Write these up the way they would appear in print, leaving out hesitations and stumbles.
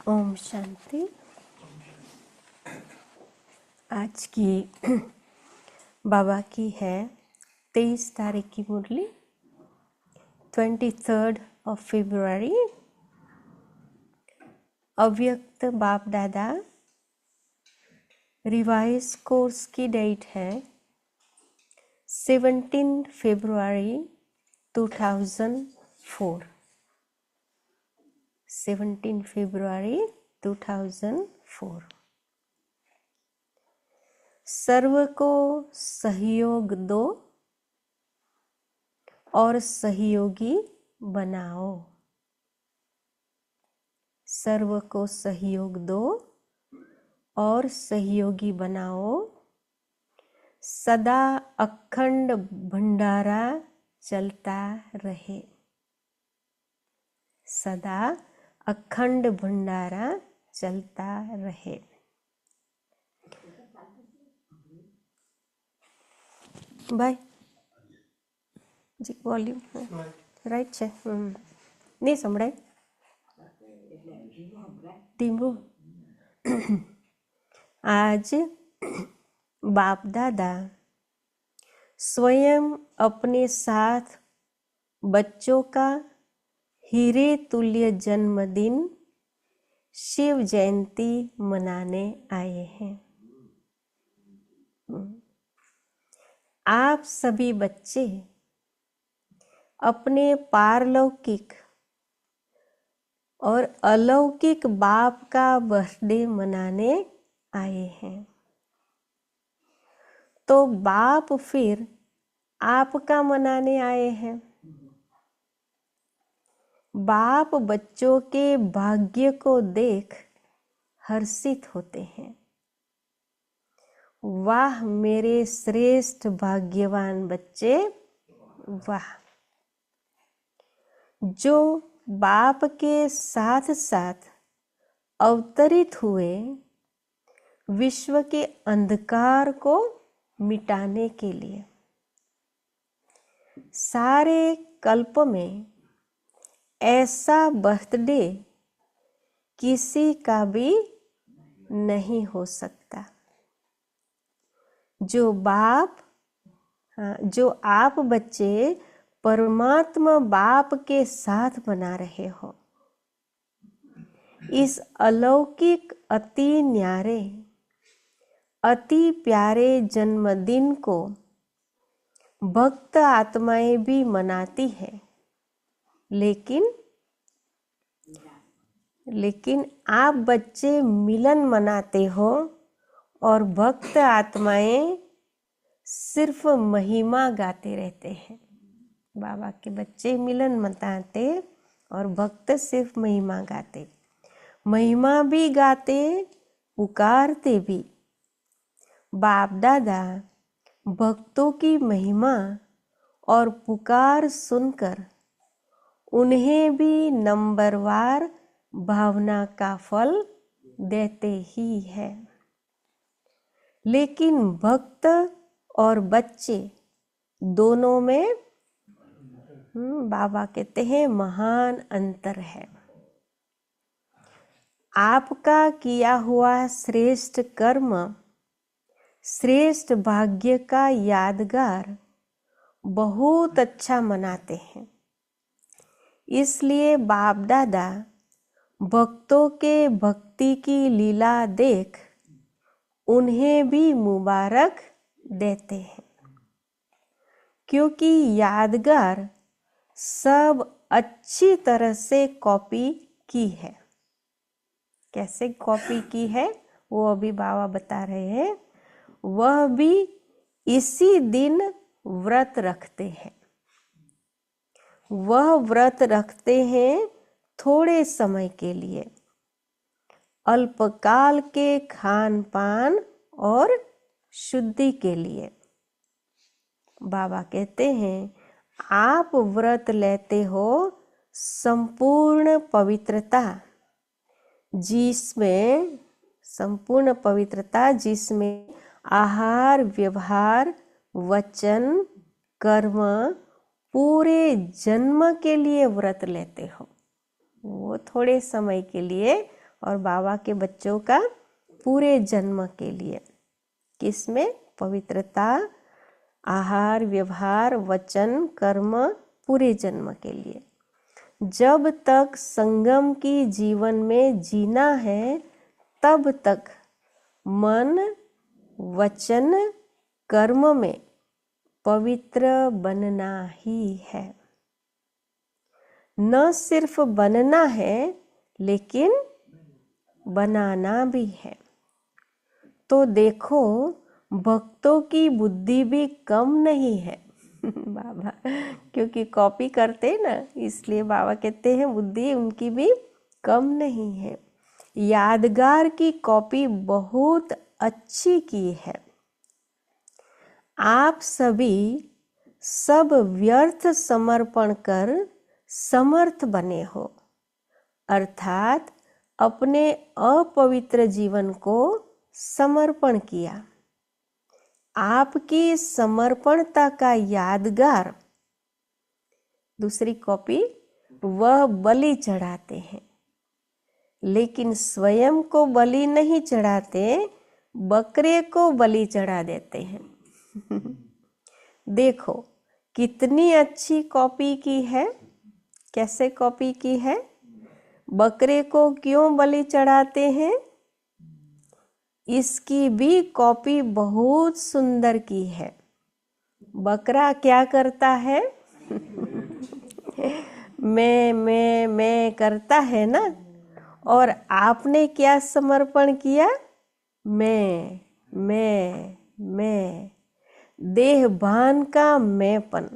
ओम शांति। आज की बाबा की है 23 तारीख की मुरली, 23rd of February। अव्यक्त बाप दादा रिवाइज कोर्स की डेट है 17 फरवरी 2004। 17 फरवरी 2004। सर्व को सहयोग दो और सहयोगी बनाओ। सर्व को सहयोग दो और सहयोगी बनाओ। सदा अखंड भंडारा चलता रहे। सदा अखंड भंडारा चलता रहे। बाय जी। वॉल्यूम राइट છે નહીં સંભળાય? ટીમ્બુ। आज बाप दादा स्वयं अपने साथ बच्चों का हीरे तुल्य जन्मदिन शिव जयंती मनाने आए हैं। आप सभी बच्चे अपने पारलौकिक और अलौकिक बाप का बर्थडे मनाने आए हैं, तो बाप फिर आपका मनाने आए हैं। बाप बच्चों के भाग्य को देख हर्षित होते हैं। वाह मेरे श्रेष्ठ भाग्यवान बच्चे, वाह। जो बाप के साथ साथ अवतरित हुए विश्व के अंधकार को मिटाने के लिए। सारे कल्प में ऐसा बर्थडे किसी का भी नहीं हो सकता जो आप बच्चे परमात्मा बाप के साथ मना रहे हो। इस अलौकिक अति न्यारे अति प्यारे जन्मदिन को भक्त आत्माएं भी मनाती है, लेकिन आप बच्चे मिलन मनाते हो और भक्त आत्माएं सिर्फ महिमा गाते रहते हैं। बाबा के बच्चे मिलन मनाते और भक्त सिर्फ महिमा गाते। महिमा भी गाते, पुकारते भी। बाप दादा भक्तों की महिमा और पुकार सुनकर उन्हें भी नंबरवार भावना का फल देते ही है। लेकिन भक्त और बच्चे दोनों में बाबा कहते हैं महान अंतर है। आपका किया हुआ श्रेष्ठ कर्म, श्रेष्ठ भाग्य का यादगार बहुत अच्छा मनाते हैं। इसलिए बाप दादा भक्तों के भक्ति की लीला देख उन्हें भी मुबारक देते हैं, क्योंकि यादगार सब अच्छी तरह से कॉपी की है। कैसे कॉपी की है वो अभी बाबा बता रहे हैं। वह भी इसी दिन व्रत रखते हैं। वह व्रत रखते हैं थोड़े समय के लिए, अल्पकाल के खान पान और शुद्धि के लिए। बाबा कहते हैं आप व्रत लेते हो संपूर्ण पवित्रता जिसमें आहार, व्यवहार, वचन, कर्म पूरे जन्म के लिए व्रत लेते हो। वो थोड़े समय के लिए और बाबा के बच्चों का पूरे जन्म के लिए। किसमें? पवित्रता, आहार, व्यवहार, वचन, कर्म, पूरे जन्म के लिए। जब तक संगम की जीवन में जीना है तब तक मन, वचन, कर्म में पवित्र बनना ही है। न सिर्फ बनना है लेकिन बनाना भी है। तो देखो, भक्तों की बुद्धि भी कम नहीं है। बाबा क्योंकि कॉपी करते ना, इसलिए बाबा कहते हैं बुद्धि उनकी भी कम नहीं है। यादगार की कॉपी बहुत अच्छी की है। आप सभी सब व्यर्थ समर्पण कर समर्थ बने हो, अर्थात अपने अपवित्र जीवन को समर्पण किया। आपकी समर्पणता का यादगार, दूसरी कॉपी, वह बलि चढ़ाते हैं, लेकिन स्वयं को बलि नहीं चढ़ाते, बकरे को बलि चढ़ा देते हैं। देखो कितनी अच्छी कॉपी की है। कैसे कॉपी की है? बकरे को क्यों बलि चढ़ाते हैं? इसकी भी कॉपी बहुत सुंदर की है। बकरा क्या करता है? मैं करता है ना। और आपने क्या समर्पण किया? मैं। देह भान का मैंपन,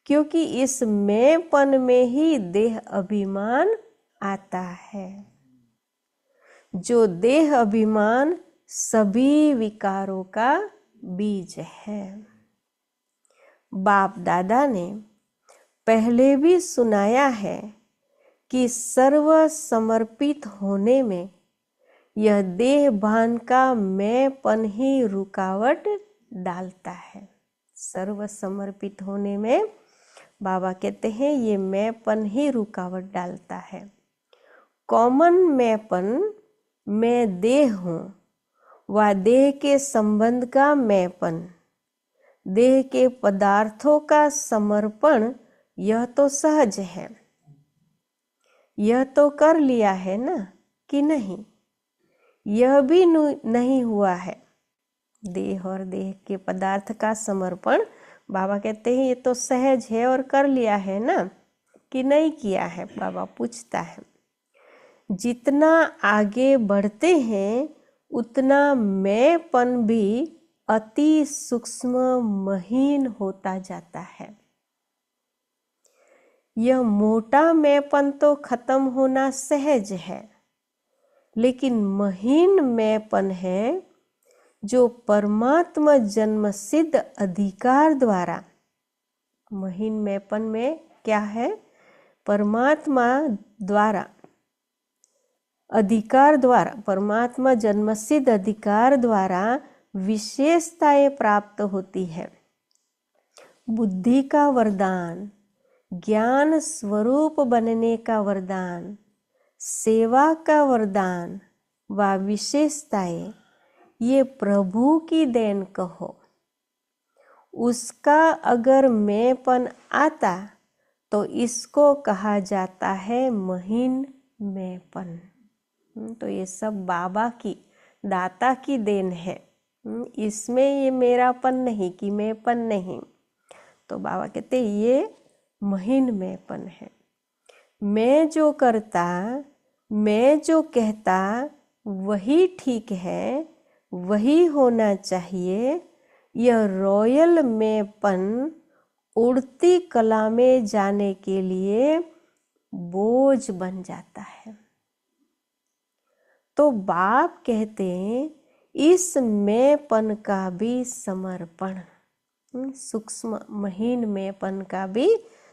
क्योंकि इस मैंपन में ही देह अभिमान आता है। जो देह अभिमान सभी विकारों का बीज है। बाप दादा ने पहले भी सुनाया है कि सर्व समर्पित होने में यह देह भान का मैंपन ही रुकावट डालता है। सर्व समर्पित होने में बाबा कहते हैं ये मैंपन ही रुकावट डालता है। कॉमन मैंपन, मैं देह हूँ, व देह के संबंध का मैंपन, देह के पदार्थों का समर्पण, यह तो सहज है। यह तो कर लिया है ना कि नहीं? यह भी नहीं हुआ है। देह और देह के पदार्थ का समर्पण बाबा कहते हैं ये तो सहज है और कर लिया है ना कि नहीं किया है? बाबा पूछता है। जितना आगे बढ़ते हैं उतना मैंपन भी अति सूक्ष्म महीन होता जाता है। यह मोटा मैंपन तो खत्म होना सहज है, लेकिन महीन मैंपन है जो परमात्मा जन्म सिद्ध अधिकार द्वारा, महीन मैंपन में क्या है? परमात्मा द्वारा, अधिकार द्वारा, परमात्मा जन्म सिद्ध अधिकार द्वारा विशेषताएं प्राप्त होती है। बुद्धि का वरदान, ज्ञान स्वरूप बनने का वरदान, सेवा का वरदान व विशेषताएं, ये प्रभु की देन कहो। उसका अगर मैंपन आता तो इसको कहा जाता है महीन मैंपन। तो ये सब बाबा की, दाता की देन है। इसमें ये मेरापन नहीं कि मैंपन नहीं। तो बाबा कहते ये महीन मैंपन है। मैं जो करता, मैं जो कहता वही ठीक है, वही होना चाहिए। यह रॉयल मैंपन उड़ती कला में जाने के लिए बोझ बन जाता है। तो बाप कहते हैं इस मैंपन का भी समर्पण, सूक्ष्म महीन मैंपन का भी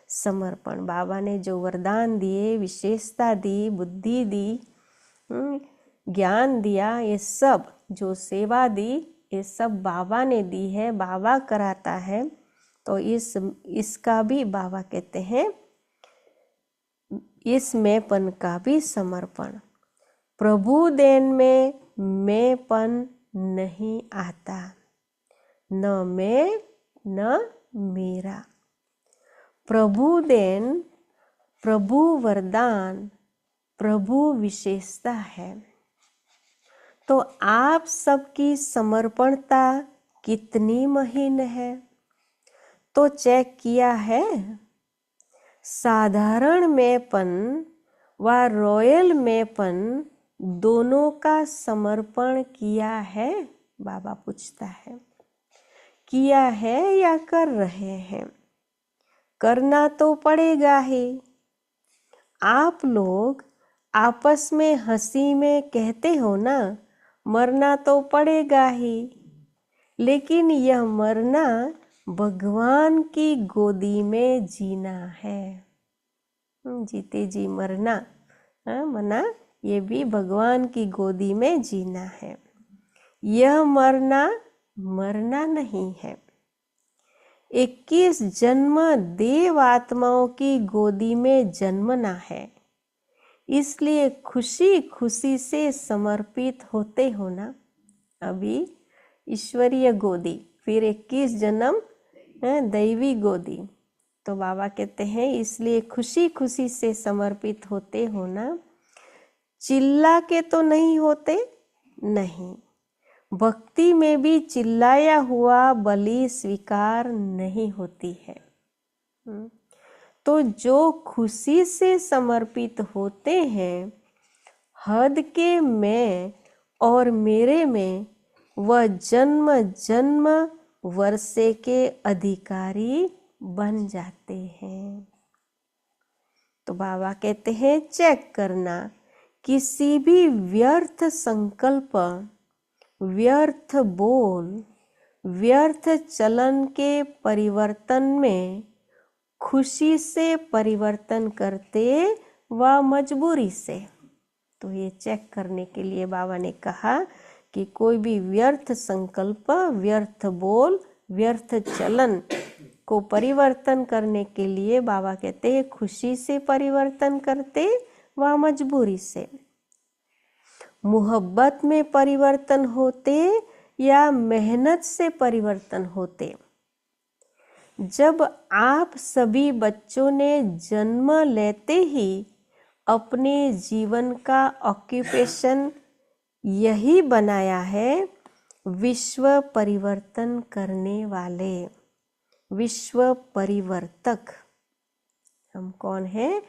समर्पण। बाबा ने जो वरदान दिए, विशेषता दी, बुद्धि दी, ज्ञान दिया, ये सब जो सेवा दी, ये सब बाबा ने दी है, बाबा कराता है। तो इसका भी बाबा कहते हैं इस मैंपन का भी समर्पण। प्रभु देन में मैंपन नहीं आता, न मैं न मेरा। प्रभु देन, प्रभु वरदान, प्रभु विशेषता है। तो आप सबकी समर्पणता कितनी महीन है, तो चेक किया है। साधारण मैंपन व रॉयल मैंपन दोनों का समर्पण किया है, बाबा पूछता है। किया है या कर रहे हैं? करना तो पड़ेगा ही। आप लोग आपस में हंसी में कहते हो ना, मरना तो पड़ेगा ही, लेकिन यह मरना भगवान की गोदी में जीना है। जीते जी मरना, मना ये भी भगवान की गोदी में जीना है। यह मरना मरना नहीं है। 21 जन्म देव आत्माओं की गोदी में जन्मना है, इसलिए खुशी खुशी से समर्पित होते हो ना। अभी ईश्वरीय गोदी, फिर 21 जन्म दैवी गोदी। तो बाबा कहते हैं इसलिए खुशी खुशी से समर्पित होते हो ना। चिल्ला के तो नहीं होते, नहीं। भक्ति में भी चिल्लाया हुआ बलि स्वीकार नहीं होती है। तो जो खुशी से समर्पित होते हैं, हद के मैं और मेरे में वह जन्म जन्म वर्षे के अधिकारी बन जाते हैं। तो बाबा कहते हैं चेक करना, किसी भी व्यर्थ संकल्प, व्यर्थ बोल, व्यर्थ चलन के परिवर्तन में खुशी से परिवर्तन करते व मजबूरी से। तो ये चेक करने के लिए बाबा ने कहा कि कोई भी व्यर्थ संकल्प, व्यर्थ बोल, व्यर्थ चलन को परिवर्तन करने के लिए बाबा कहते हैं खुशी से परिवर्तन करते व मजबूरी से। मोहब्बत में परिवर्तन होते या मेहनत से परिवर्तन होते। जब आप सभी बच्चों ने जन्म लेते ही अपने जीवन का ऑक्यूपेशन यही बनाया है, विश्व परिवर्तन करने वाले, विश्व परिवर्तक। हम कौन हैं?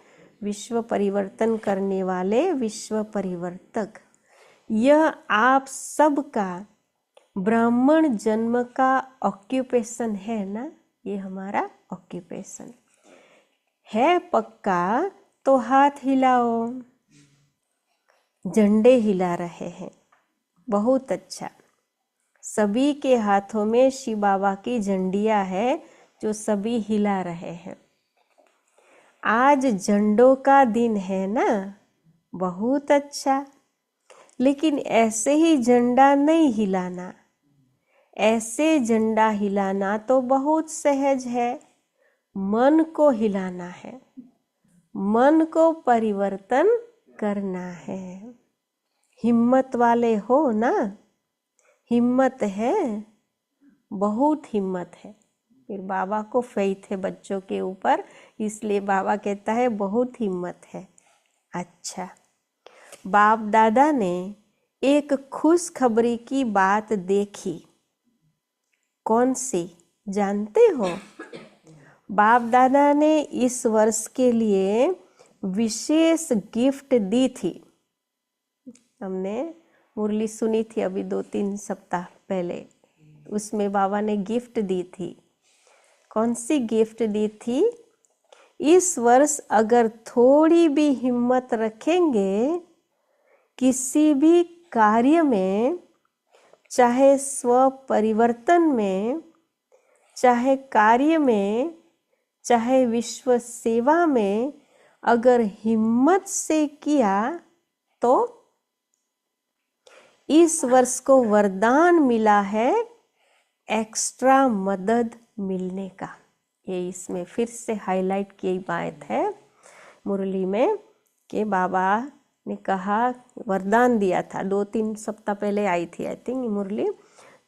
विश्व परिवर्तन करने वाले, विश्व परिवर्तक। यह आप सबका ब्राह्मण जन्म का ऑक्यूपेशन है ना। ये हमारा ऑक्यूपेशन है। पक्का तो हाथ हिलाओ। झंडे हिला रहे हैं, बहुत अच्छा। सभी के हाथों में शिव बाबा की झंडियां है जो सभी हिला रहे हैं। आज झंडों का दिन है ना, बहुत अच्छा। लेकिन ऐसे ही झंडा नहीं हिलाना। ऐसे झंडा हिलाना तो बहुत सहज है, मन को हिलाना है, मन को परिवर्तन करना है। हिम्मत वाले हो ना, हिम्मत है, बहुत हिम्मत है। फिर बाबा को फेथ है बच्चों के ऊपर, इसलिए बाबा कहता है बहुत हिम्मत है। अच्छा, बाप दादा ने एक खुशखबरी की बात देखी। कौन सी जानते हो? बाप दादा ने इस वर्ष के लिए विशेष गिफ्ट दी थी। हमने मुरली सुनी थी अभी 2-3 सप्ताह पहले, उसमें बाबा ने गिफ्ट दी थी। कौन सी गिफ्ट दी थी? इस वर्ष अगर थोड़ी भी हिम्मत रखेंगे, किसी भी कार्य में, चाहे स्व परिवर्तन में, चाहे कार्य में, चाहे विश्व सेवा में, अगर हिम्मत से किया तो इस वर्ष को वरदान मिला है एक्स्ट्रा मदद मिलने का। ये इसमें फिर से हाईलाइट की बात है मुरली में कि बाबा ने कहा, वरदान दिया था, 2-3 सप्ताह पहले आई थी आई थिंक मुरली।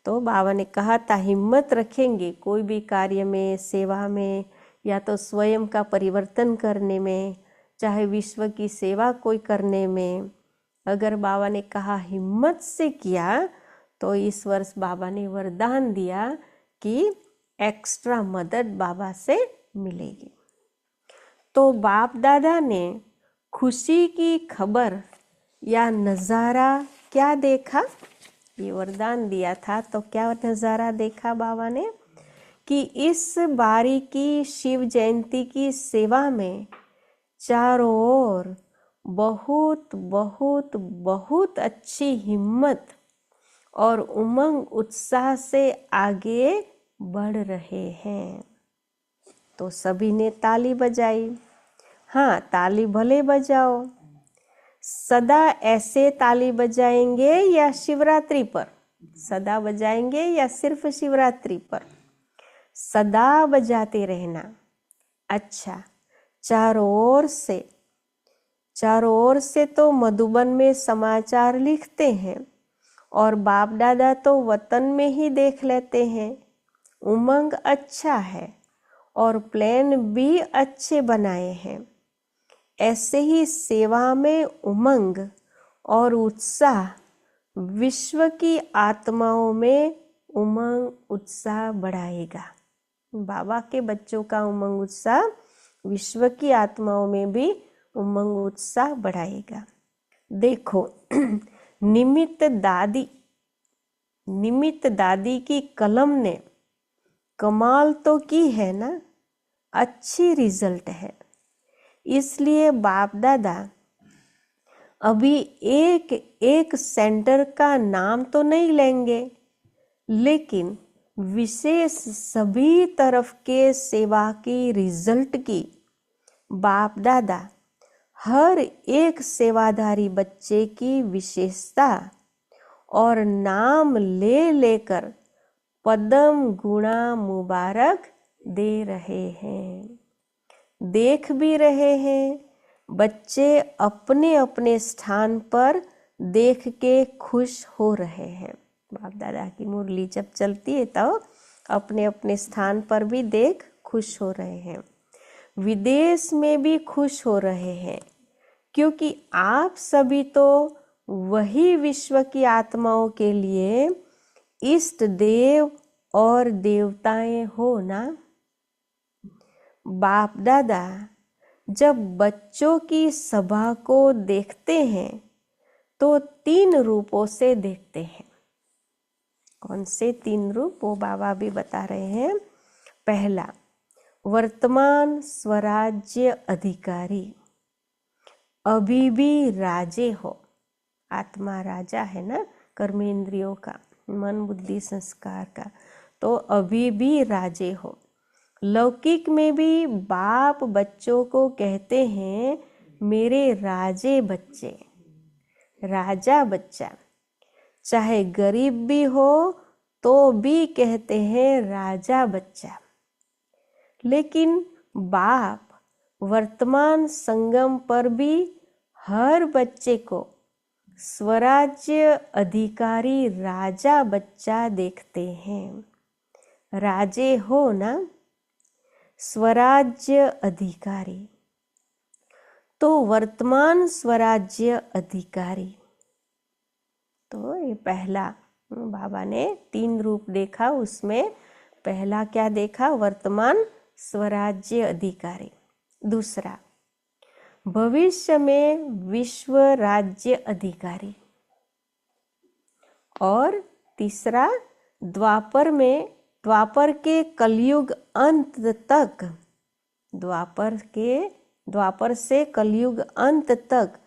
तो बाबा ने कहा था हिम्मत रखेंगे कोई भी कार्य में, सेवा में, या तो स्वयं का परिवर्तन करने में, चाहे विश्व की सेवा कोई करने में, अगर बाबा ने कहा हिम्मत से किया तो इस वर्ष बाबा ने वरदान दिया कि एक्स्ट्रा मदद बाबा से मिलेगी। तो बाप दादा ने खुशी की खबर या नज़ारा क्या देखा? ये वरदान दिया था तो क्या नज़ारा देखा बाबा ने कि इस बारी की शिव जयंती की सेवा में चारों ओर बहुत बहुत बहुत अच्छी हिम्मत और उमंग उत्साह से आगे बढ़ रहे हैं। तो सभी ने ताली बजाई। हाँ, ताली भले बजाओ, सदा ऐसे ताली बजाएंगे या शिवरात्रि पर? सदा बजाएंगे या सिर्फ शिवरात्रि पर? सदा बजाते रहना। अच्छा, चारों ओर से तो मधुबन में समाचार लिखते हैं और बाप दादा तो वतन में ही देख लेते हैं। उमंग अच्छा है और प्लान भी अच्छे बनाए हैं। ऐसे ही सेवा में उमंग और उत्साह विश्व की आत्माओं में उमंग उत्साह बढ़ाएगा। बाबा के बच्चों का उमंग उत्साह विश्व की आत्माओं में भी उमंग उत्साह बढ़ाएगा। देखो निमित्त दादी की कलम ने कमाल तो की है ना, अच्छी रिजल्ट है। इसलिए बाप दादा अभी एक एक सेंटर का नाम तो नहीं लेंगे, लेकिन विशेष सभी तरफ के सेवा की रिजल्ट की बाप दादा हर एक सेवाधारी बच्चे की विशेषता और नाम ले लेकर पदम गुणा मुबारक दे रहे हैं। देख भी रहे हैं, बच्चे अपने अपने स्थान पर देख के खुश हो रहे हैं। बाप दादा की मुरली जब चलती है तो अपने अपने स्थान पर भी देख खुश हो रहे हैं। विदेश में भी खुश हो रहे हैं, क्योंकि आप सभी तो वही विश्व की आत्माओं के लिए इष्ट देव और देवताएं हो ना। बाप दादा जब बच्चों की सभा को देखते हैं तो 3 रूपों से देखते हैं। कौन से 3 रूप? वो बाबा भी बता रहे हैं। पहला, वर्तमान स्वराज्य अधिकारी, अभी भी राजे हो। आत्मा राजा है ना, कर्मेंद्रियों का, मन बुद्धि संस्कार का, तो अभी भी राजे हो। लौकिक में भी बाप बच्चों को कहते हैं मेरे राजे बच्चे, राजा बच्चा। चाहे गरीब भी हो तो भी कहते हैं राजा बच्चा। लेकिन बाप वर्तमान संगम पर भी हर बच्चे को स्वराज्य अधिकारी राजा बच्चा देखते हैं। राजे हो ना, स्वराज्य अधिकारी। तो वर्तमान स्वराज्य अधिकारी, तो ये पहला बाबा ने 3 रूप देखा, उसमें पहला क्या देखा? वर्तमान स्वराज्य अधिकारी। दूसरा, भविष्य में विश्व राज्य अधिकारी। और तीसरा, द्वापर के कलयुग अंत तक, द्वापर से कलयुग अंत तक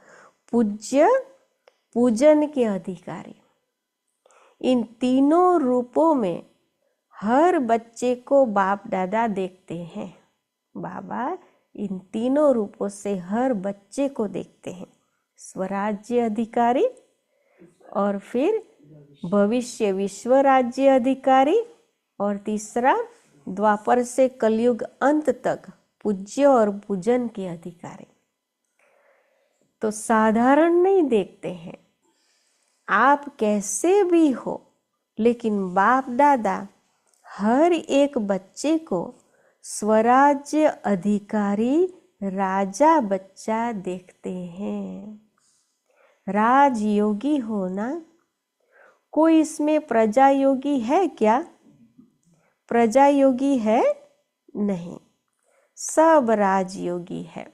पूजन के अधिकारी। इन तीनों रूपों में हर बच्चे को बाप दादा देखते हैं। बाबा इन तीनों रूपों से हर बच्चे को देखते हैं। स्वराज्य अधिकारी, और फिर भविष्य विश्व राज्य अधिकारी, और तीसरा द्वापर से कलयुग अंत तक पूज्य और पूजन के अधिकारी। तो साधारण नहीं देखते हैं। आप कैसे भी हो, लेकिन बाप दादा हर एक बच्चे को स्वराज्य अधिकारी राजा बच्चा देखते हैं। राजयोगी होना, कोई इसमें प्रजा योगी है क्या? प्रजा योगी है नहीं, सब राजयोगी है।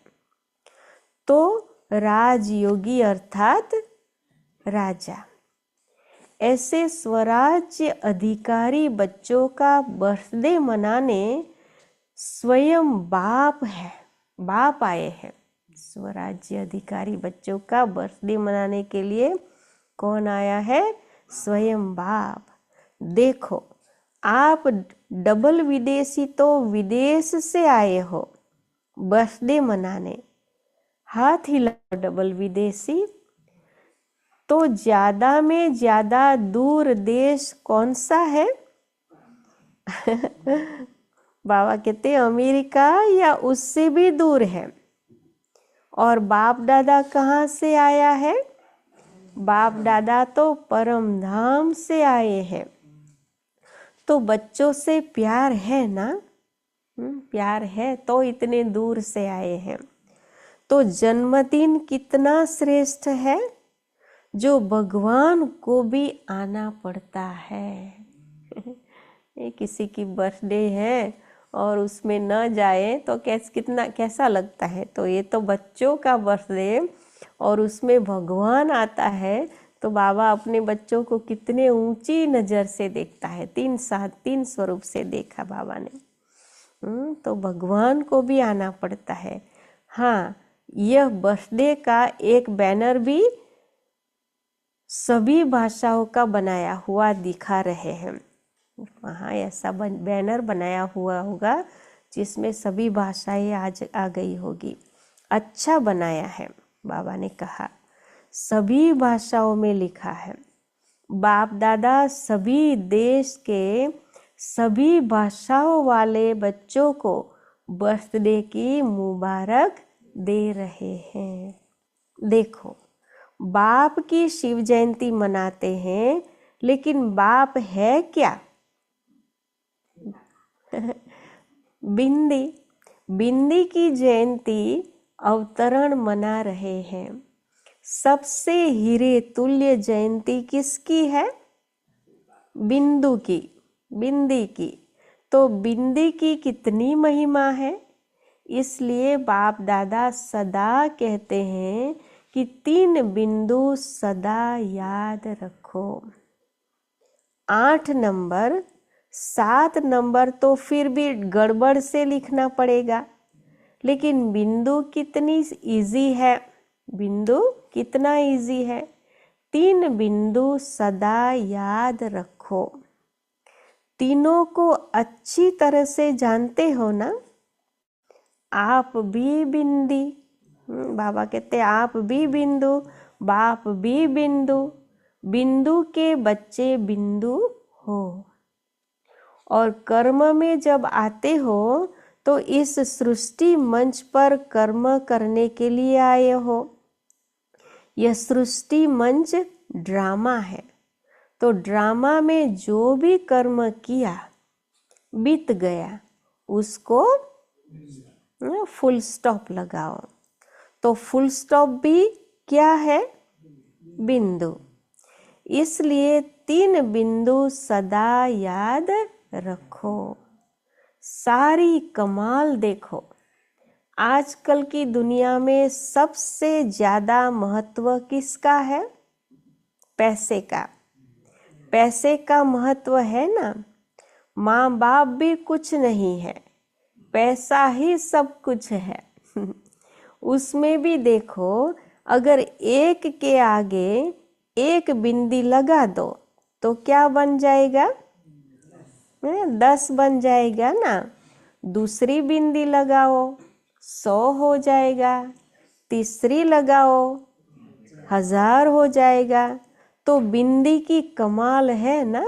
तो राजयोगी अर्थात राजा। ऐसे स्वराज्य अधिकारी बच्चों का बर्थडे मनाने स्वयं बाप आए हैं। स्वराज्य अधिकारी बच्चों का बर्थडे मनाने के लिए कौन आया है? स्वयं बाप। देखो, आप डबल विदेशी तो विदेश से आए हो बर्थडे मनाने, हाथ हिलाओ डबल विदेशी। तो ज्यादा में ज्यादा दूर देश कौन सा है? बाबा कहते हैं अमेरिका या उससे भी दूर है। और बाप दादा कहाँ से आया है? बाप दादा तो परम धाम से आए हैं। तो बच्चों से प्यार है ना? प्यार है तो इतने दूर से आए हैं। तो जन्मदिन कितना श्रेष्ठ है, जो भगवान को भी आना पड़ता है। ये किसी की बर्थडे है और उसमें न जाए तो कैसा लगता है? तो ये तो बच्चों का बर्थडे और उसमें भगवान आता है, तो बाबा अपने बच्चों को कितने ऊंची नज़र से देखता है। तीन स्वरूप से देखा बाबा ने। तो भगवान को भी आना पड़ता है। हाँ, यह बर्थडे का एक बैनर भी सभी भाषाओं का बनाया हुआ दिखा रहे हैं। वहाँ ऐसा बैनर बनाया हुआ होगा जिसमें सभी भाषाएं आज आ गई होगी। अच्छा बनाया है, बाबा ने कहा। सभी भाषाओं में लिखा है। बाप दादा सभी देश के सभी भाषाओं वाले बच्चों को बर्थडे की मुबारक दे रहे हैं। देखो, बाप की शिव जयंती मनाते हैं, लेकिन बाप है क्या? बिंदी की जयंती अवतरण मना रहे हैं। सबसे हीरे तुल्य जयंती किसकी है? बिंदी की। तो बिंदी की कितनी महिमा है, इसलिए बाप दादा सदा कहते हैं कि 3 बिंदु सदा याद रखो। 8 नंबर 7 नंबर तो फिर भी गड़बड़ से लिखना पड़ेगा, लेकिन बिंदु कितनी इजी है। बिंदु कितना इजी है। 3 बिंदु सदा याद रखो। तीनों को अच्छी तरह से जानते हो ना? आप भी बिंदी, बाबा कहते आप भी बिंदु, बाप भी बिंदु, बिंदु के बच्चे बिंदु हो। और कर्म में जब आते हो तो इस सृष्टि मंच पर कर्म करने के लिए आए हो। यह सृष्टि मंच ड्रामा है, तो ड्रामा में जो भी कर्म किया बीत गया, उसको फुल स्टॉप लगाओ। तो फुल स्टॉप भी क्या है? बिंदु। इसलिए 3 बिंदु सदा याद रखो। सारी कमाल देखो, आजकल की दुनिया में सबसे ज्यादा महत्व किसका है? पैसे का। पैसे का महत्व है ना। माँ बाप भी कुछ नहीं है, पैसा ही सब कुछ है। उसमें भी देखो, अगर 1 के आगे 1 बिंदी लगा दो तो क्या बन जाएगा? 10 बन जाएगा ना। दूसरी बिंदी लगाओ 100 हो जाएगा, तीसरी लगाओ 1000 हो जाएगा। तो बिंदी की कमाल है ना।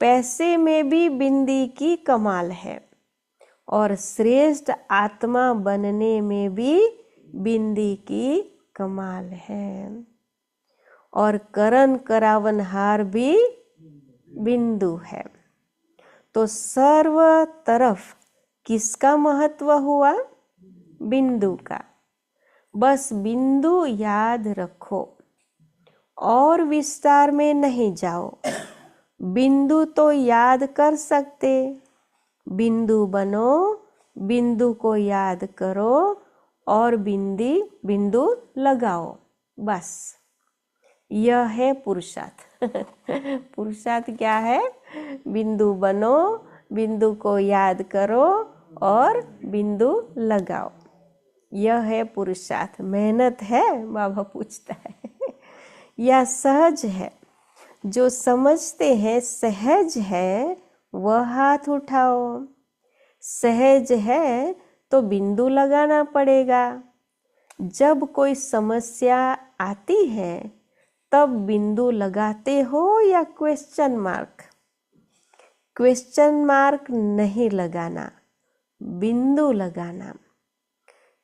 पैसे में भी बिंदी की कमाल है, और श्रेष्ठ आत्मा बनने में भी बिंदी की कमाल है। और करण करावनहार भी बिंदु है। तो सर्व तरफ किसका महत्व हुआ? बिंदु का। बस बिंदु याद रखो और विस्तार में नहीं जाओ। बिंदु तो याद कर सकते, बिंदु बनो, बिंदु को याद करो और बिंदु लगाओ, बस यह है पुरुषार्थ। पुरुषार्थ क्या है? बिंदु बनो, बिंदु को याद करो और बिंदु लगाओ, यह है पुरुषार्थ। मेहनत है? बाबा पूछता है। या सहज है? जो समझते हैं सहज है वह हाथ उठाओ। सहज है तो बिंदु लगाना पड़ेगा। जब कोई समस्या आती है तब बिंदु लगाते हो या क्वेश्चन मार्क? क्वेश्चन मार्क नहीं लगाना, बिंदु लगाना।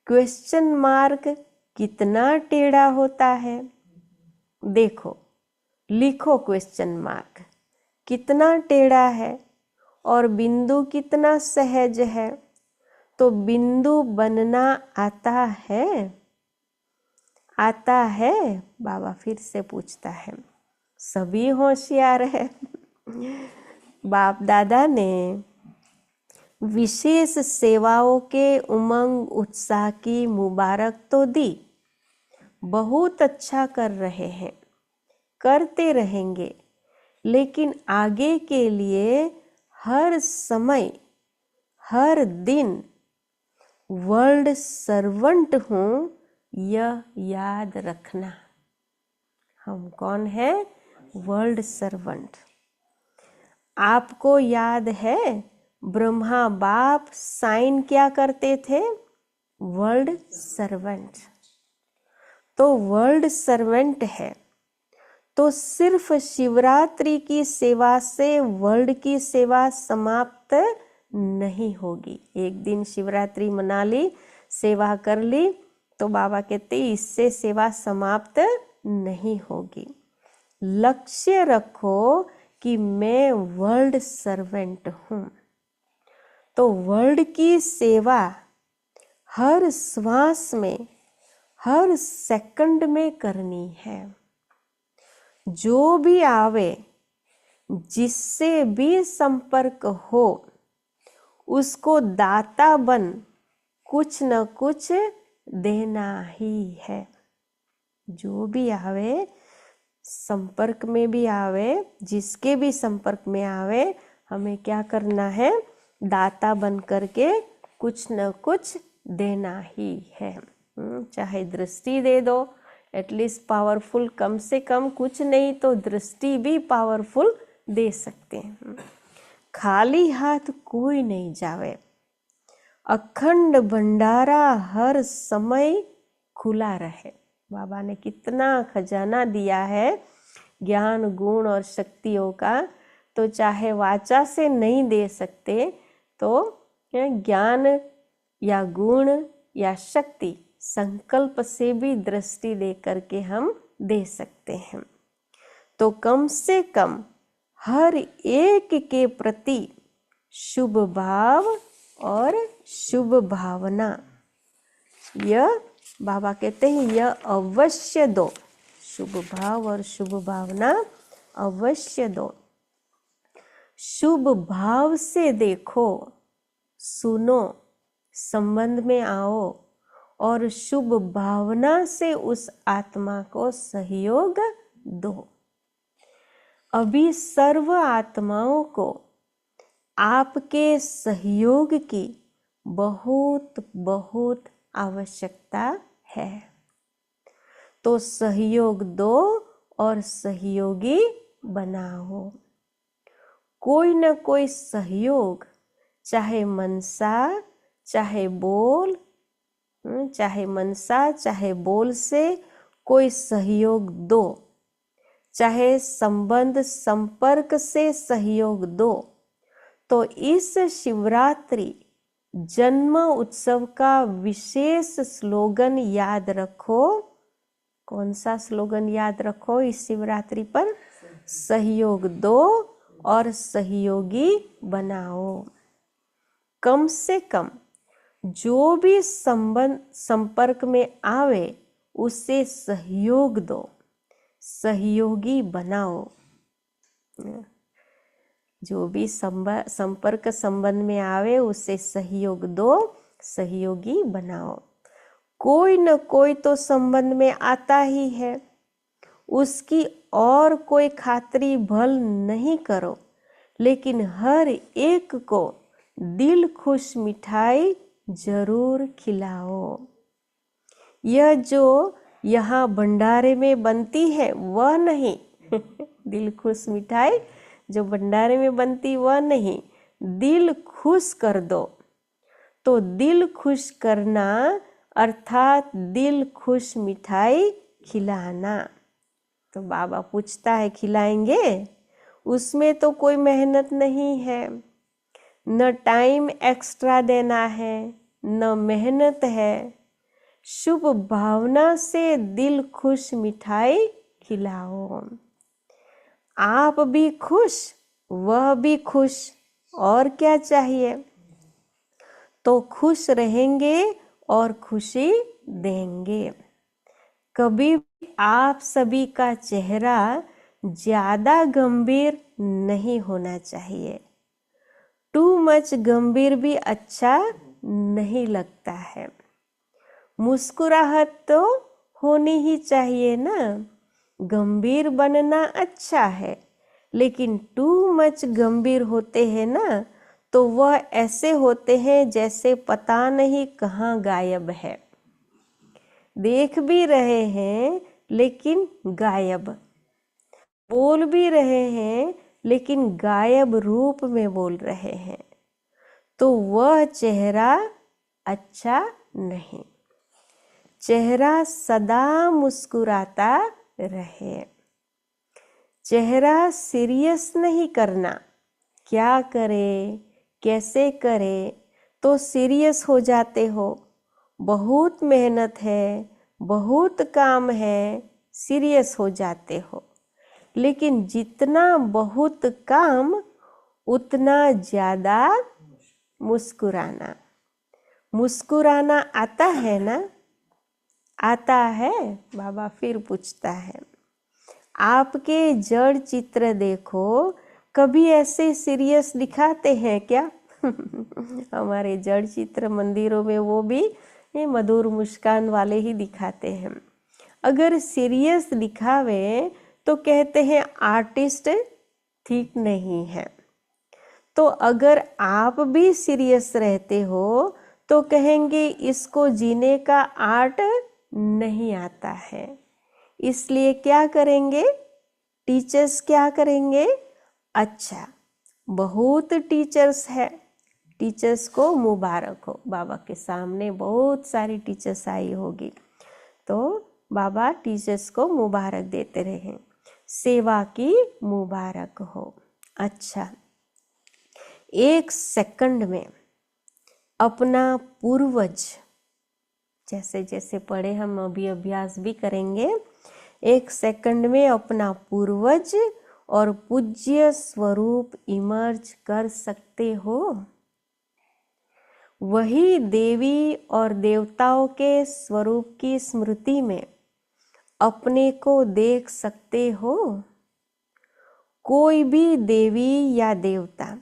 क्वेश्चन मार्क कितना टेढ़ा होता है, देखो, लिखो क्वेश्चन मार्क कितना टेढ़ा है और बिंदु कितना सहज है। तो बिंदु बनना आता है? आता है? बाबा फिर से पूछता है। सभी होशियार है। बाप दादा ने विशेष सेवाओं के उमंग उत्साह की मुबारक तो दी, बहुत अच्छा कर रहे हैं, करते रहेंगे, लेकिन आगे के लिए हर समय हर दिन वर्ल्ड सर्वेंट हूँ यह याद रखना। हम कौन है? World servant. आपको याद है ब्रह्मा बाप साइन क्या करते थे? World servant. तो वर्ल्ड सर्वेंट है तो सिर्फ शिवरात्रि की सेवा से वर्ल्ड की सेवा समाप्त नहीं होगी। एक दिन शिवरात्रि मना ली, सेवा कर ली, तो बाबा कहते इससे सेवा समाप्त नहीं होगी। लक्ष्य रखो कि मैं वर्ल्ड सर्वेंट हूँ। तो वर्ल्ड की सेवा हर श्वास में, हर सेकंड में करनी है। जो भी आवे, जिससे भी संपर्क हो, उसको दाता बन कुछ न कुछ देना ही है। जो भी आवे, संपर्क में भी आवे, जिसके भी संपर्क में आवे, हमें क्या करना है? दाता बन करके कुछ न कुछ देना ही है। चाहे दृष्टि दे दो, एटलीस्ट पावरफुल, कम से कम कुछ नहीं तो दृष्टि भी पावरफुल दे सकते हैं। खाली हाथ कोई नहीं जावे। अखंड भंडारा हर समय खुला रहे। बाबा ने कितना खजाना दिया है ज्ञान गुण और शक्तियों का। तो चाहे वाचा से नहीं दे सकते तो ज्ञान या गुण या शक्ति संकल्प से भी दृष्टि दे करके हम दे सकते हैं। तो कम से कम हर एक के प्रति शुभ भाव और शुभ भावना, यह बाबा कहते हैं यह अवश्य दो। शुभ भाव और शुभ भावना अवश्य दो। शुभ भाव से देखो, सुनो, संबंध में आओ और शुभ भावना से उस आत्मा को सहयोग दो। अभी सर्व आत्माओं को आपके सहयोग की बहुत बहुत आवश्यकता है। तो सहयोग दो और सहयोगी बनाओ। कोई न कोई सहयोग, चाहे मनसा चाहे बोल, चाहे मनसा चाहे बोल से कोई सहयोग दो, चाहे संबंध संपर्क से सहयोग दो। तो इस शिवरात्रि जन्म उत्सव का विशेष स्लोगन याद रखो, कौन सा स्लोगन याद रखो इस शिवरात्रि पर? सहयोग दो और सहयोगी बनाओ। कम से कम जो भी संपर्क में आवे उससे सहयोग दो, सहयोगी बनाओ। जो भी संपर्क संबंध में आवे उससे सहयोग दो, सहयोगी बनाओ। कोई न कोई तो संबंध में आता ही है, उसकी और कोई खातरी भल नहीं करो, लेकिन हर एक को दिल खुश मिठाई जरूर खिलाओ। यह जो यहाँ भंडारे में बनती है वह नहीं दिल खुश मिठाई जो भंडारे में बनती वह नहीं, दिल खुश कर दो। तो दिल खुश करना अर्थात दिल खुश मिठाई खिलाना। तो बाबा पूछता है खिलाएंगे? उसमें तो कोई मेहनत नहीं है, न टाइम एक्स्ट्रा देना है, न मेहनत है। शुभ भावना से दिल खुश मिठाई खिलाओ। आप भी खुश, वह भी खुश, और क्या चाहिए? तो खुश रहेंगे और खुशी देंगे। कभी आप सभी का चेहरा ज्यादा गंभीर नहीं होना चाहिए। टू मच गंभीर भी अच्छा नहीं लगता है। मुस्कुराहट तो होनी ही चाहिए ना। गंभीर बनना अच्छा है, लेकिन टू मच गंभीर होते हैं ना तो वह ऐसे होते हैं जैसे पता नहीं कहाँ गायब है। देख भी रहे हैं लेकिन गायब, बोल भी रहे हैं लेकिन गायब रूप में बोल रहे हैं। तो वह चेहरा अच्छा नहीं। चेहरा सदा मुस्कुराता रहे। चेहरा सीरियस नहीं करना। क्या करे, कैसे करे, तो सीरियस हो जाते हो। बहुत मेहनत है, बहुत काम है, सीरियस हो जाते हो। लेकिन जितना बहुत काम उतना ज़्यादा मुस्कुराना। मुस्कुराना आता है ना? आता है? बाबा फिर पूछता है। आपके जड़ चित्र देखो, कभी ऐसे सीरियस दिखाते हैं क्या? हमारे जड़ चित्र मंदिरों में वो भी मधुर मुस्कान वाले ही दिखाते हैं। अगर सीरियस दिखावे तो कहते हैं आर्टिस्ट ठीक नहीं है। तो अगर आप भी सीरियस रहते हो तो कहेंगे इसको जीने का आर्ट नहीं आता है। इसलिए क्या करेंगे? टीचर्स क्या करेंगे? अच्छा, बहुत टीचर्स है, टीचर्स को मुबारक हो। बाबा के सामने बहुत सारी टीचर्स आई होगी, तो बाबा टीचर्स को मुबारक देते रहे, सेवा की मुबारक हो। अच्छा, एक सेकंड में अपना पूर्वज, जैसे जैसे पढ़े हम अभी अभ्यास भी करेंगे, एक सेकंड में अपना पूर्वज और पूज्य स्वरूप इमर्ज कर सकते हो। वही देवी और देवताओं के स्वरूप की स्मृति में अपने को देख सकते हो। कोई भी देवी या देवता,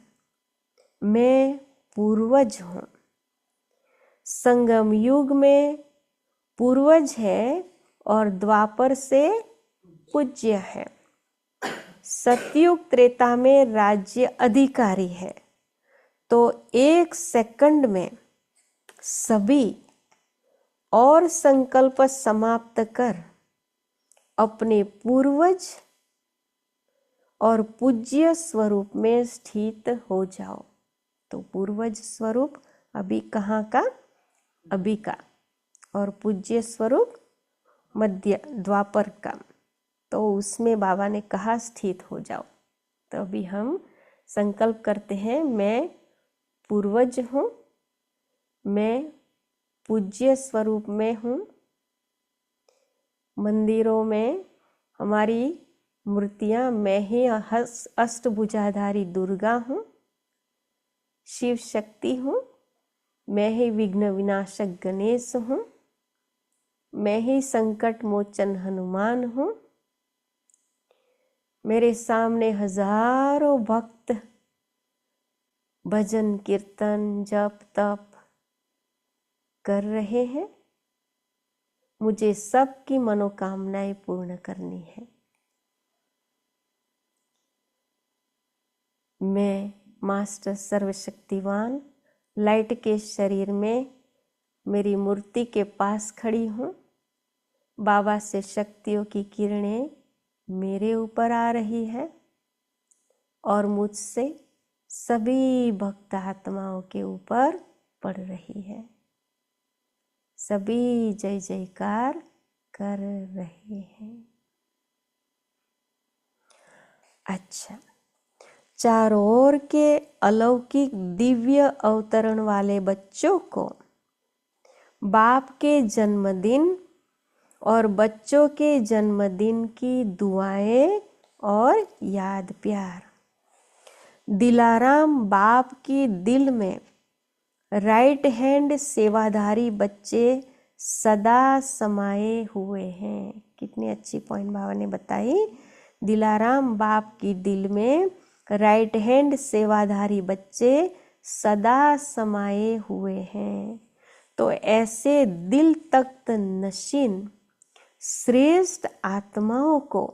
मैं पूर्वज हूँ। संगम युग में पूर्वज है और द्वापर से पूज्य है। सतयुग त्रेता में राज्य अधिकारी है। तो एक सेकंड में सभी और संकल्प समाप्त कर अपने पूर्वज और पूज्य स्वरूप में स्थित हो जाओ। तो पूर्वज स्वरूप अभी कहाँ का? अभी का। और पूज्य स्वरूप मध्य द्वापर का। तो उसमें बाबा ने कहा स्थित हो जाओ। तो अभी हम संकल्प करते हैं, मैं पूर्वज हूँ, मैं पूज्य स्वरूप में हूँ, मंदिरों में हमारी मूर्तियां, मैं ही अष्टभुजाधारी दुर्गा हूँ, शिव शक्ति हूँ, मैं ही विघ्न विनाशक गणेश हूँ, मैं ही संकट मोचन हनुमान हूँ। मेरे सामने हजारों भक्त भजन कीर्तन जप तप कर रहे हैं। मुझे सबकी मनोकामनाएं पूर्ण करनी है। मैं मास्टर सर्वशक्तिवान लाइट के शरीर में मेरी मूर्ति के पास खड़ी हूँ। बाबा से शक्तियों की किरणें मेरे ऊपर आ रही है और मुझसे सभी भक्त आत्माओं के ऊपर पड़ रही है। सभी जय जयकार कर रहे हैं। अच्छा, चारों ओर के अलौकिक दिव्य अवतरण वाले बच्चों को बाप के जन्मदिन और बच्चों के जन्मदिन की दुआएं और याद प्यार। दिलाराम बाप की दिल में राइट हैंड सेवाधारी बच्चे सदा समाये हुए हैं। कितनी अच्छी पॉइंट बाबा ने बताई। दिलाराम बाप की दिल में राइट हैंड सेवाधारी बच्चे सदा समाये हुए हैं। तो ऐसे दिल तख्त नशीन श्रेष्ठ आत्माओं को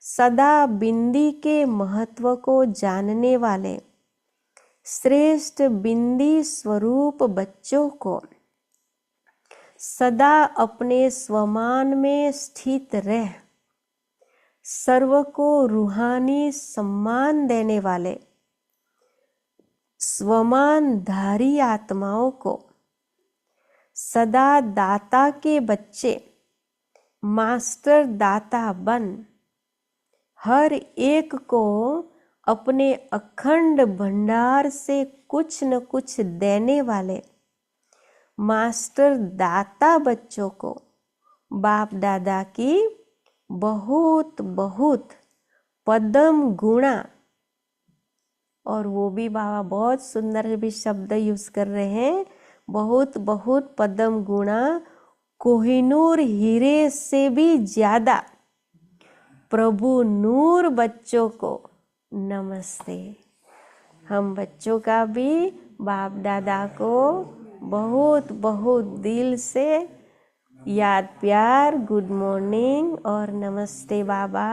सदा बिंदी के महत्व को जानने वाले श्रेष्ठ बिंदी स्वरूप बच्चों को सदा अपने स्वमान में स्थित रह सर्व को रूहानी सम्मान देने वाले स्वमानधारी आत्माओं को सदा दाता के बच्चे मास्टर दाता बन हर एक को अपने अखंड भंडार से कुछ न कुछ देने वाले मास्टर दाता बच्चों को बाप दादा की बहुत बहुत पदम गुणा, और वो भी बाबा बहुत सुंदर भी शब्द यूज कर रहे हैं, बहुत बहुत पदम गुणा कोहिनूर हीरे से भी ज्यादा प्रभु नूर बच्चों को नमस्ते। हम बच्चों का भी बाप दादा को बहुत बहुत दिल से याद प्यार, गुड मॉर्निंग और नमस्ते बाबा,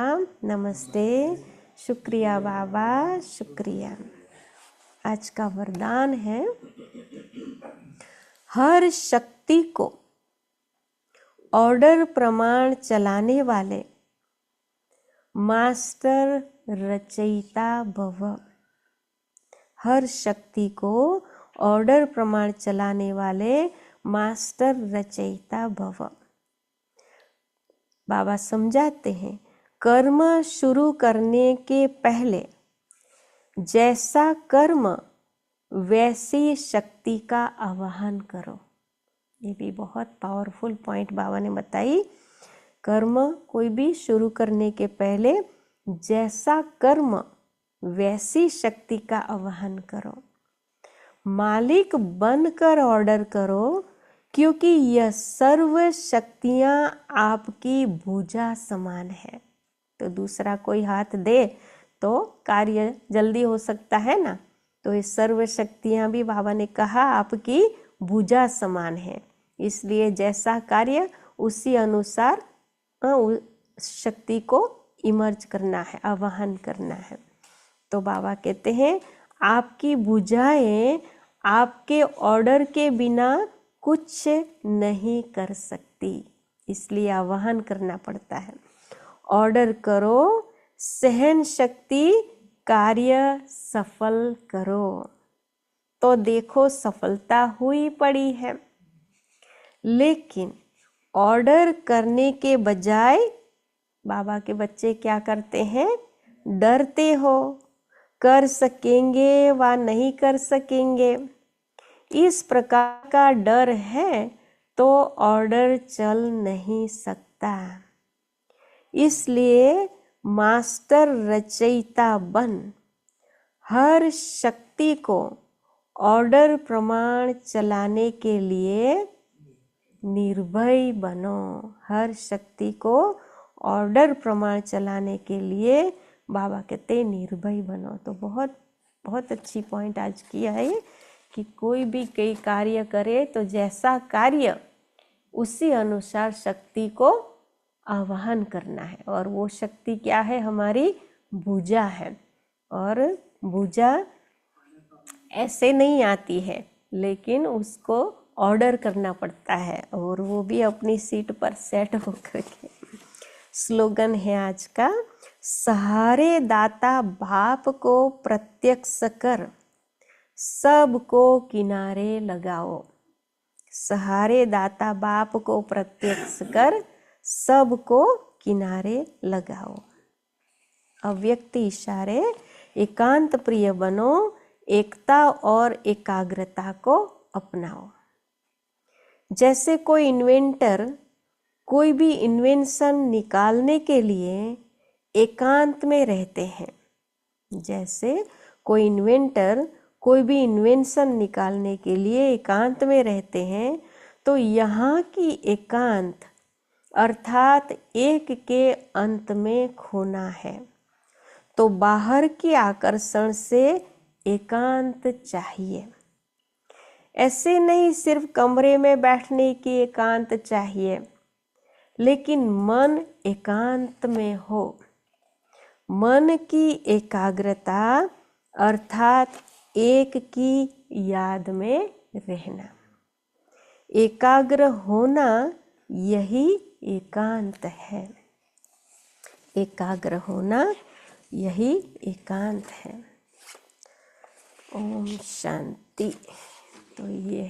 नमस्ते, शुक्रिया बाबा, शुक्रिया। आज का वरदान है, हर शक्ति को ऑर्डर प्रमाण चलाने वाले मास्टर रचयिता भव। हर शक्ति को ऑर्डर प्रमाण चलाने वाले मास्टर रचयिता भव। बाबा समझाते हैं, कर्म शुरू करने के पहले जैसा कर्म वैसी शक्ति का आवाहन करो। ये भी बहुत पावरफुल पॉइंट बाबा ने बताई। कर्म कोई भी शुरू करने के पहले जैसा कर्म वैसी शक्ति का आवाहन करो। मालिक बनकर ऑर्डर करो, क्योंकि यह सर्व शक्तियां आपकी भुजा समान है। तो दूसरा कोई हाथ दे तो कार्य जल्दी हो सकता है ना। तो ये सर्व शक्तियां भी बाबा ने कहा आपकी भुजा समान है, इसलिए जैसा कार्य उसी अनुसार शक्ति को इमर्ज करना है, आवाहन करना है। तो बाबा कहते हैं, आपकी भुजाएं आपके ऑर्डर के बिना कुछ नहीं कर सकती, इसलिए आवाहन करना पड़ता है। ऑर्डर करो, सहन शक्ति कार्य सफल करो। तो देखो सफलता हुई पड़ी है, लेकिन ऑर्डर करने के बजाय बाबा के बच्चे क्या करते हैं, डरते हो, कर सकेंगे व नहीं कर सकेंगे। इस प्रकार का डर है तो ऑर्डर चल नहीं सकता। सकता। इसलिए मास्टर रचयिता बन हर शक्ति को ऑर्डर प्रमाण चलाने के लिए निर्भय बनो। हर शक्ति को ऑर्डर प्रमाण चलाने के लिए बाबा कहते निर्भय बनो। तो बहुत बहुत अच्छी पॉइंट आज किया है कि कोई भी कई कार्य करे तो जैसा कार्य उसी अनुसार शक्ति को आवाहन करना है। और वो शक्ति क्या है? हमारी भुजा है। और भुजा ऐसे नहीं आती है, लेकिन उसको ऑर्डर करना पड़ता है, और वो भी अपनी सीट पर सेट होकर के। स्लोगन है आज का, सहारे दाता बाप को प्रत्यक्ष कर सबको किनारे लगाओ। सहारे दाता बाप को प्रत्यक्ष कर सबको किनारे लगाओ। अव्यक्त इशारे एकांत प्रिय बनो, एकता और एकाग्रता को अपनाओ। जैसे कोई इन्वेंटर कोई भी इन्वेंशन निकालने के लिए एकांत में रहते हैं, जैसे कोई इन्वेंटर कोई भी इन्वेंशन निकालने के लिए एकांत में रहते हैं, तो यहाँ की एकांत अर्थात एक के अंत में खोना है। तो बाहर के आकर्षण से एकांत चाहिए। ऐसे नहीं सिर्फ कमरे में बैठने की एकांत चाहिए, लेकिन मन एकांत में हो। मन की एकाग्रता अर्थात एक की याद में रहना, एकाग्र होना, यही एकांत है। एकाग्र होना यही एकांत है। ओम शांति। तो ये